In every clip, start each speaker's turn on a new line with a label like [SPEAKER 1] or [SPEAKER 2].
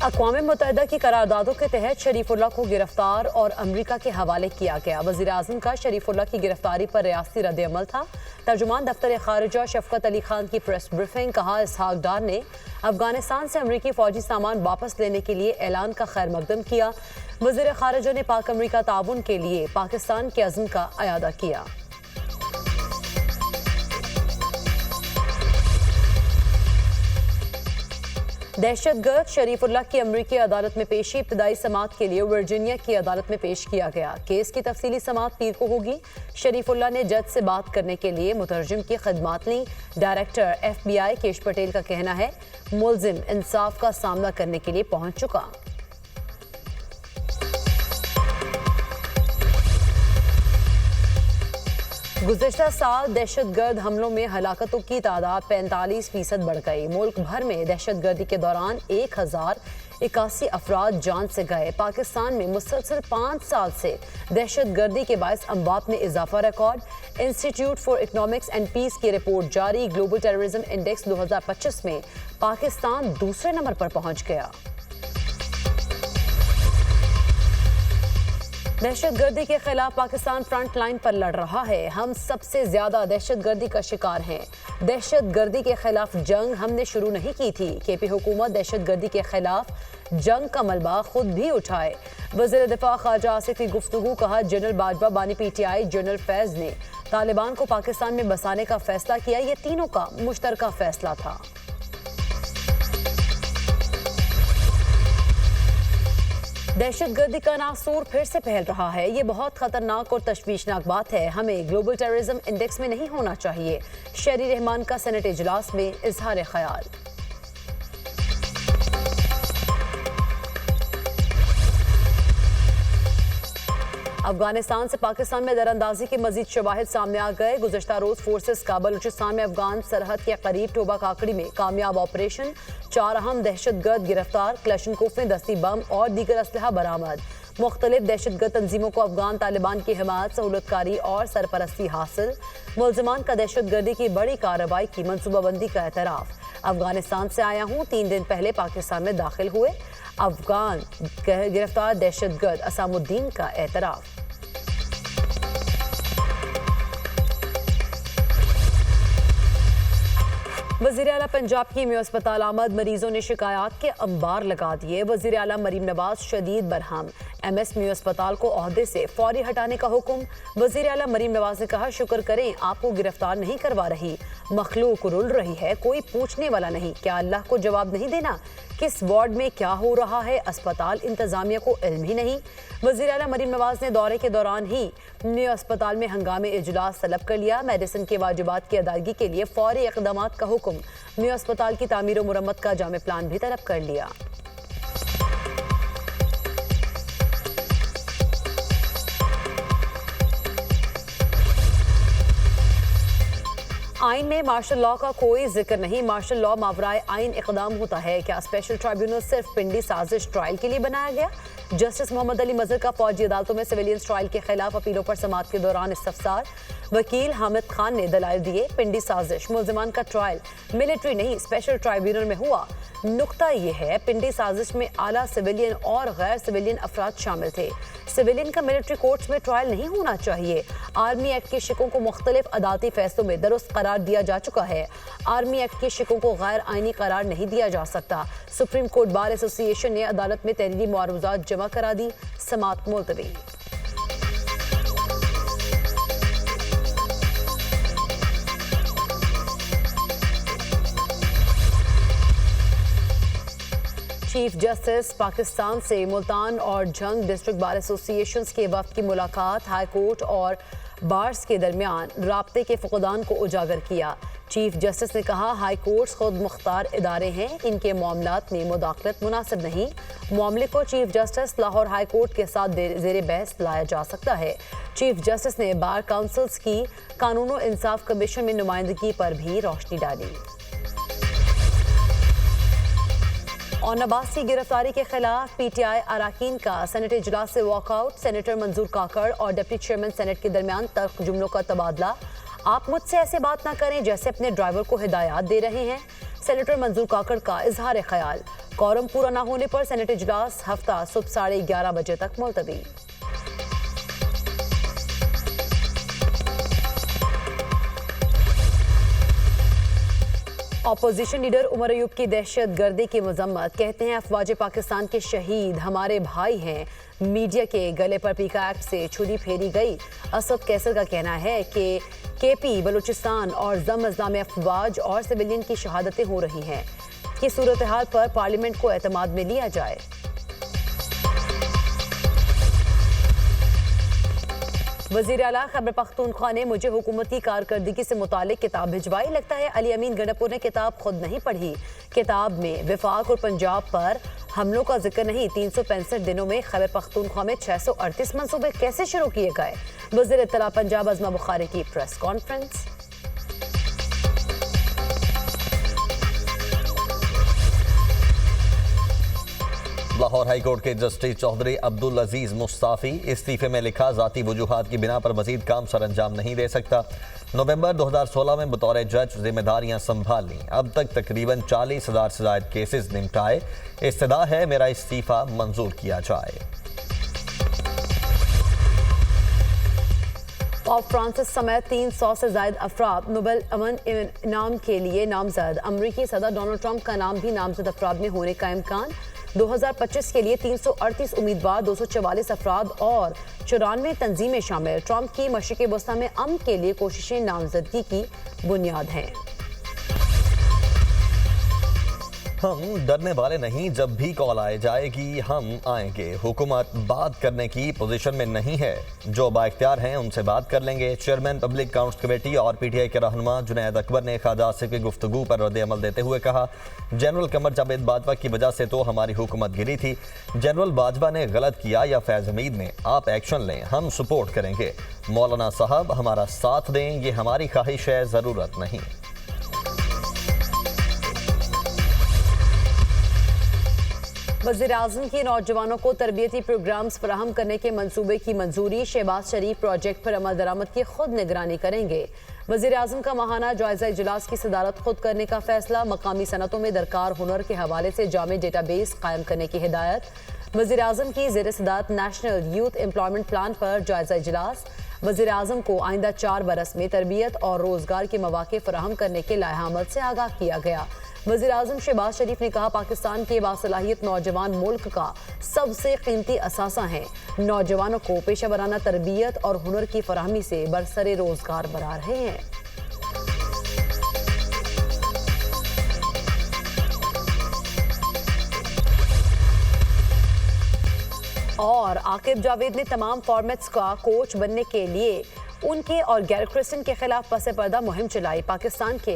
[SPEAKER 1] अक़वाम मुत्तहिदा की करारदादों के तहत शरीफुल्लाह को गिरफ्तार और अमरीका के हवाले किया गया। वज़ीर आज़म का शरीफुल्लाह की गिरफ्तारी पर रियासती रद्द-ए-अमल था। तर्जुमान दफ्तर ख़ारिजा शफ़क़त अली खान की प्रेस ब्रीफिंग। कहा, इसहाक डार ने अफगानिस्तान से अमरीकी फ़ौजी सामान वापस लेने के लिए ऐलान का खैर मकदम किया। वज़ीर ख़ारिजा ने पाक अमरीका ताउन के लिए पाकिस्तान के अज़्म का अयादा किया। दहशतगर्द शरीफुल्लाह की अमरीकी अदालत में पेशी इब्तदाई समाअत के लिए वर्जीनिया की अदालत में पेश किया गया। केस की तफसीली समाअत पीर को होगी। शरीफुल्लाह ने जज से बात करने के लिए मुतरजिम की खिदमात ली। डायरेक्टर FBI केश पटेल का कहना है, मुल्जिम इंसाफ का सामना करने के लिए पहुंच चुका। गुज़िश्ता साल दहशतगर्द हमलों में हलाकतों की तादाद 45% बढ़ गई। मुल्क भर में दहशतगर्दी के दौरान 1081 अफराद जान से गए। पाकिस्तान में मुसलसल 5 साल से दहशतगर्दी के बायस अमवात में इजाफा record. Institute for economics and peace की रिपोर्ट जारी। ग्लोबल टेररिज्म इंडेक्स 2025 में पाकिस्तान दूसरे नंबर पर पहुंच गया। दहशतगर्दी के खिलाफ पाकिस्तान फ्रंट लाइन पर लड़ रहा है। हम सबसे ज्यादा दहशतगर्दी का शिकार हैं। दहशतगर्दी के खिलाफ जंग हमने शुरू नहीं की थी। KP हुकूमत दहशतगर्दी के खिलाफ जंग का मलबा खुद भी उठाए। वज़ीर दिफा ख़ारिजा आसिफ की गुफ्तगू। कहा, जनरल बाजवा बानी PTI जनरल फैज़ ने तालिबान को पाकिस्तान में बसाने का फैसला किया। ये तीनों का मुश्तरका फैसला था। दहशतगर्दी का नासूर फिर से फैल रहा है। ये बहुत खतरनाक और तशवीशनाक बात है। हमें ग्लोबल टेररिज्म इंडेक्स में नहीं होना चाहिए। शहरी रहमान का सेनेट इजलास में इजहार ख्याल। अफगानिस्तान से पाकिस्तान में दरअंदाजी के मजीद शवाहिद सामने आ गए। गुज़श्ता रोज फोर्सेस का बलूचिस्तान में अफगान सरहद के करीब टोबा काकड़ी में कामयाब ऑपरेशन। 4 अहम दहशतगर्द गिरफ्तार। क्लशनकोफ में दस्ती बम और दीगर असलहा बरामद। मुख्तलिफ दहशतगर्द तंजीमों को अफगान तालिबान की हिमायत, सहूलतकारी और सरपरस्ती हासिल। मुल्ज़िमान का दहशतगर्दी की बड़ी कार्रवाई की मनसूबाबंदी का एतराफ़। अफगानिस्तान से आया हूँ, 3 दिन पहले पाकिस्तान में दाखिल हुए। अफगान गिरफ्तार दहशतगर्द असामुद्दीन का एतराफ़। वज़ीर आला पंजाब की कीमिया अस्पताल आमद। मरीजों ने शिकायत के अंबार लगा दिए। वज़ीर आला मरीम नवाज शदीद बरहम। MS मियो अस्पताल को ओहदे से फौरी हटाने का हुक्म। वज़ीर आला मरीम नवाज ने कहा, शुक्र करें आपको गिरफ्तार नहीं करवा रही। मखलूक रुल रही है, कोई पूछने वाला नहीं। क्या अल्लाह को जवाब नहीं देना? किस वार्ड में क्या हो रहा है, अस्पताल इंतजामिया को इल्म ही नहीं। वज़ीर आला मरीम नवाज ने दौरे के दौरान ही मियो अस्पताल में हंगामी इजलास तलब कर लिया। मेडिसिन के वाजिबात की अदायगी के लिए फौरी इक़दाम का हुक्म। मियो अस्पताल की तामीर और मुरम्मत का जामे प्लान भी तलब कर लिया। आइन में मार्शल लॉ का कोई जिक्र नहीं। मार्शल लॉ मावराए आइन इक़दाम होता है। क्या स्पेशल ट्राइब्यूनल सिर्फ पिंडी साजिश ट्रायल के लिए बनाया गया? जस्टिस मोहम्मद अली मजहर का फौजी अदालतों में सिविलियन ट्रायल के खिलाफ अपीलों पर समाअत के दौरान इस्तफसार। वकील हामिद खान ने दलाइल दिए। पिंडी साजिश मुल्जिमान का ट्रायल मिलिट्री नहीं स्पेशल ट्राइब्यूनल में हुआ। नुक्ता यह है, पिंडी साजिश में आला सिविलियन और गैर सिविलियन अफराद शामिल थे। सिविलियन का मिलिट्री कोर्ट्स में ट्रायल नहीं होना चाहिए। आर्मी एक्ट के शिकों को मुख्तलिफ अदालती फैसलों में दुरुस्त करार दिया जा चुका है। आर्मी एक्ट के शिकों को गैर आइनी करार नहीं दिया जा सकता। सुप्रीम कोर्ट बार एसोसिएशन ने अदालत में तहरीरी मुआवजात जमा करा दी। समाअत मुलतवी। चीफ जस्टिस पाकिस्तान से मुल्तान और जंग डिस्ट्रिक्ट बार एसोसिएशन के वफ्द की मुलाकात। हाई कोर्ट और बार्स के दरमियान राब्ते के फुकदान को उजागर किया। चीफ जस्टिस ने कहा, हाई कोर्ट्स खुद मुख्तार इदारे हैं, इनके मामलात में मुदाखलत मुनासिब नहीं। मामले को chief justice Lahore high court के साथ ज़ेरे बहस लाया जा सकता है। चीफ जस्टिस ने बार काउंसिल्स की कानून और इंसाफ कमीशन में नुमाइंदगी पर भी रोशनी डाली। और नवाज की गिरफ्तारी के खिलाफ PTI अरकान का सेनेट इजलास से वॉकआउट। सेनेटर मंजूर काकड़ और डिप्टी चेयरमैन सेनेट के दरमियान तल्ख जुमलों का तबादला। आप मुझसे ऐसे बात ना करें जैसे अपने ड्राइवर को हिदायत दे रहे हैं। सेनेटर मंजूर काकड़ का इजहार ख्याल। कोरम पूरा न होने पर सेनेट इजलास हफ्ता सुबह 11:30 बजे तक मुलतवी। ऑपोजिशन लीडर उमर अयूब की दहशत गर्दी की मजम्मत। कहते हैं अफवाज पाकिस्तान के शहीद हमारे भाई हैं। मीडिया के गले पर पीका एक्ट से छुरी फेरी गई। असद कैसर का कहना है कि केपी बलूचिस्तान और जम अजलाम अफवाज और सिविलियन की शहादतें हो रही हैं कि सूरत हाल पर पार्लियामेंट को एतमाद में लिया जाए। वजीर आला खैबर पख्तूनख्वा ने मुझे हुकूमती कारकर्दगी से मुतालिक किताब भिजवाई। लगता है अली अमीन गंडापुर ने किताब खुद नहीं पढ़ी। किताब में विफाक और पंजाब पर हमलों का जिक्र नहीं। 365 दिनों में खैबर पख्तूनख्वा में 638 मंसूबे कैसे शुरू किए गए। वजीर इत्तला पंजाब अज़मा बुखारी की प्रेस कॉन्फ्रेंस।
[SPEAKER 2] लाहौर हाईकोर्ट के जस्टिस चौधरी अब्दुल अजीज मुस्ताफी। इस्तीफे में लिखा जाती वजूहात की बिना पर मजीद काम सर अंजाम नहीं दे सकता। नवंबर 2016 में बतौर जज जिम्मेदारियां संभाल ली। अब तक तकरीबन 40,000 से ज्यादा केसेस निपटाए। इस्तदा है मेरा इस्तीफा मंजूर किया जाए।
[SPEAKER 1] पोप फ्रांसिस समेत 300 से ज्यादा अफराद नोबेल अमन इनाम के लिए नामजद। अमरीकी सदर डोनाल्ड ट्रंप का नाम भी नामजद अफराद में होने का इम्कान। 2025 के लिए 338 उम्मीदवार, 244 अफराद और 94 तंजीमें शामिल। ट्रंप की मशरिक़ वस्ता में अमन के लिए कोशिशें नामजदगी की बुनियाद हैं।
[SPEAKER 2] हम डरने वाले नहीं, जब भी कॉल आए जाएगी हम आएंगे। हुकूमत बात करने की पोजीशन में नहीं है। जो बाइख्तियार हैं उनसे बात कर लेंगे। चेयरमैन पब्लिक अकाउंट्स कमेटी और पीटीआई के रहनुमा जुनैद अकबर ने ख्वाजा आसिफ की गुफ्तगू पर रद्द अमल देते हुए कहा, जनरल कमर जावेद बाजवा की वजह से तो हमारी हुकूमत गिरी थी। जनरल बाजवा ने गलत किया या फैज़ हमीद ने, आप एक्शन लें, हम सपोर्ट करेंगे। मौलाना साहब हमारा साथ दें, ये हमारी ख्वाहिश है, ज़रूरत नहीं।
[SPEAKER 1] वज़ीर आज़म की नौजवानों को तरबियती प्रोग्राम्स फराहम करने के मंसूबे की मंजूरी। शहबाज शरीफ प्रोजेक्ट पर अमल दरामद की खुद निगरानी करेंगे। वज़ीर आज़म का माहाना जायजा इजलास की सदारत खुद करने का फैसला। मकामी सनतों में दरकार हुनर के हवाले से जामे डेटाबेस कायम करने की हिदायत। वज़ीर आज़म की ज़ेर सदारत नेशनल यूथ एम्प्लॉयमेंट प्लान पर जायजा इजलास। वज़ीर आज़म को आइंदा 4 बरस में तरबियत और रोजगार के मौके फराहम करने के लाहे अमल से आगाह किया गया। वज़ीर आज़म शहबाज शरीफ ने कहा, पाकिस्तान के बासलाहियत नौजवान मुल्क का सबसे कीमती असासा हैं। नौजवानों को पेशा वराना तरबियत और हुनर की फराहमी से बरसरे रोजगार बना रहे हैं। और आकिब जावेद ने तमाम फॉर्मेट्स का कोच बनने के लिए उनके और गैरी क्रिस्टन के खिलाफ पसे पर्दा मुहिम चलाई। पाकिस्तान के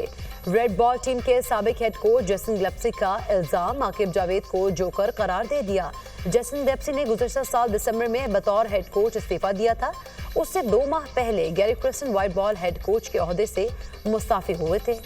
[SPEAKER 1] रेड बॉल टीम के साबिक हेड कोच जेसन ग्लेप्सी का इल्जाम, आकिब जावेद को जोकर करार दे दिया। जेसन ग्लेप्सी ने गुज़श्ता साल दिसंबर में बतौर हेड कोच इस्तीफा दिया था। उससे 2 माह पहले Gary Kristen white ball head coach के ओहदे से मुस्ताफी हुए थे।